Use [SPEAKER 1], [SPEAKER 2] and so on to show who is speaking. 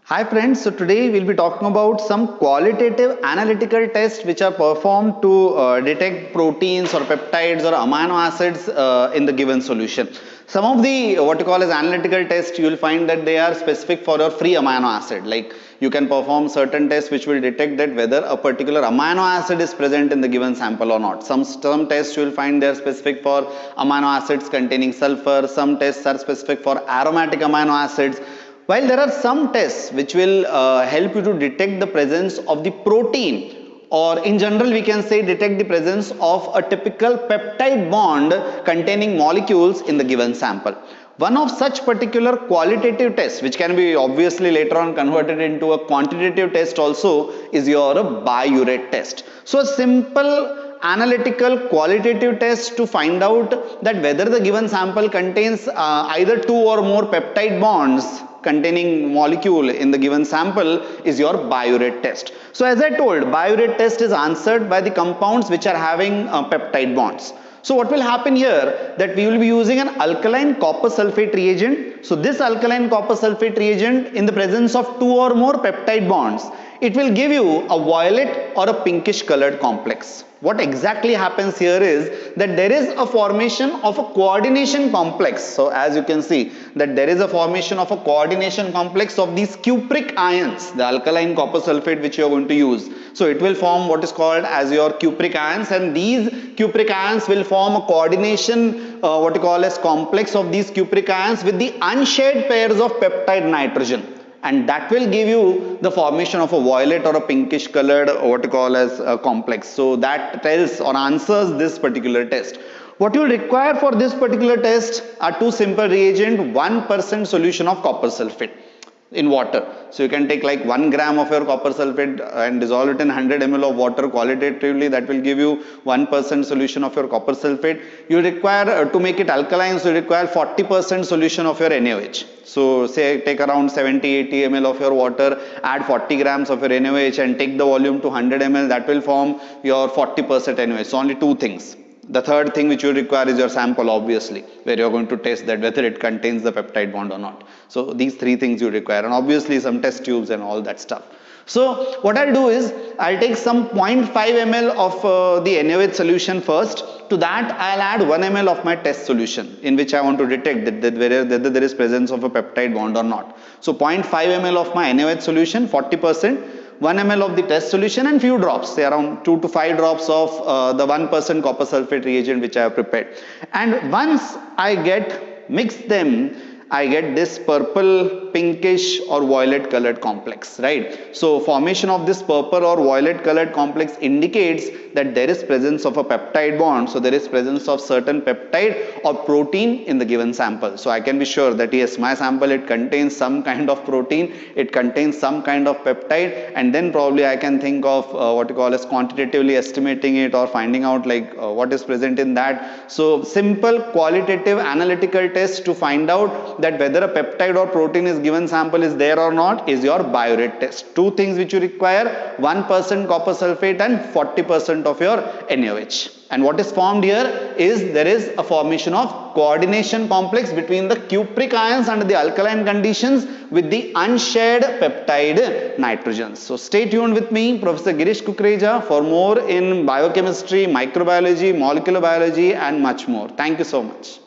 [SPEAKER 1] Hi friends, so today we'll be talking about some qualitative analytical tests which are performed to detect proteins or peptides or amino acids in the given solution. Some of the what you call as analytical tests, you will find that they are specific for a free amino acid. Like you can perform certain tests which will detect that whether a particular amino acid is present in the given sample or not. Some tests you will find they are specific for amino acids containing sulfur. Some tests are specific for aromatic amino acids. While there are some tests which will help you to detect the presence of the protein, or in general we can say detect the presence of a typical peptide bond containing molecules in the given sample. One of such particular qualitative tests, which can be obviously later on converted into a quantitative test also, is your biuret test. So a simple analytical qualitative test to find out that whether the given sample contains either two or more peptide bonds containing molecule in the given sample is your biuret test. So as I told, biuret test is answered by the compounds which are having peptide bonds. So what will happen here, that we will be using an alkaline copper sulfate reagent. So this alkaline copper sulfate reagent, in the presence of two or more peptide bonds, it will give you a violet or a pinkish colored complex. What exactly happens here is that there is a formation of a coordination complex. So as you can see that there is a formation of a coordination complex of these cupric ions, the alkaline copper sulfate which you are going to use. So it will form what is called as your cupric ions, and these cupric ions will form a coordination what you call as complex of these cupric ions with the unshared pairs of peptide nitrogen, and that will give you the formation of a violet or a pinkish colored what you call as a complex. So that tells or answers this particular test. What you will require for this particular test are two simple reagent, 1% solution of copper sulfate in water. So you can take like 1 gram of your copper sulfate and dissolve it in 100 ml of water qualitatively. That will give you 1% solution of your copper sulfate. You require to make it alkaline, so you require 40% solution of your NaOH. So say take around 70-80 ml of your water, add 40 grams of your NaOH and take the volume to 100 ml. That will form your 40% NaOH. So only two things. The third thing which you require is your sample, obviously, where you're going to test that whether it contains the peptide bond or not. So these three things you require, and obviously some test tubes and all that stuff. So what I'll do is I'll take some 0.5 ml of the NaOH solution first. To that I'll add 1 ml of my test solution in which I want to detect that whether there is presence of a peptide bond or not. So 0.5 ml of my NaOH solution, 40%. 1 ml of the test solution and few drops, say around 2 to 5 drops of the 1% copper sulfate reagent which I have prepared. And once I mix them, I get this purple, pinkish or violet colored complex, right? So formation of this purple or violet colored complex indicates that there is presence of a peptide bond. So there is presence of certain peptide or protein in the given sample. So I can be sure that yes, my sample, it contains some kind of protein, it contains some kind of peptide, and then probably I can think of what you call as quantitatively estimating it or finding out like what is present in that. So simple qualitative analytical test to find out that whether a peptide or protein is given sample is there or not is your biuret test. Two things which you require, 1% copper sulfate and 40% of your NaOH. And what is formed here is there is a formation of coordination complex between the cupric ions under the alkaline conditions with the unshared peptide nitrogens. So stay tuned with me, Professor Girish Kukreja, for more in biochemistry, microbiology, molecular biology and much more. Thank you so much.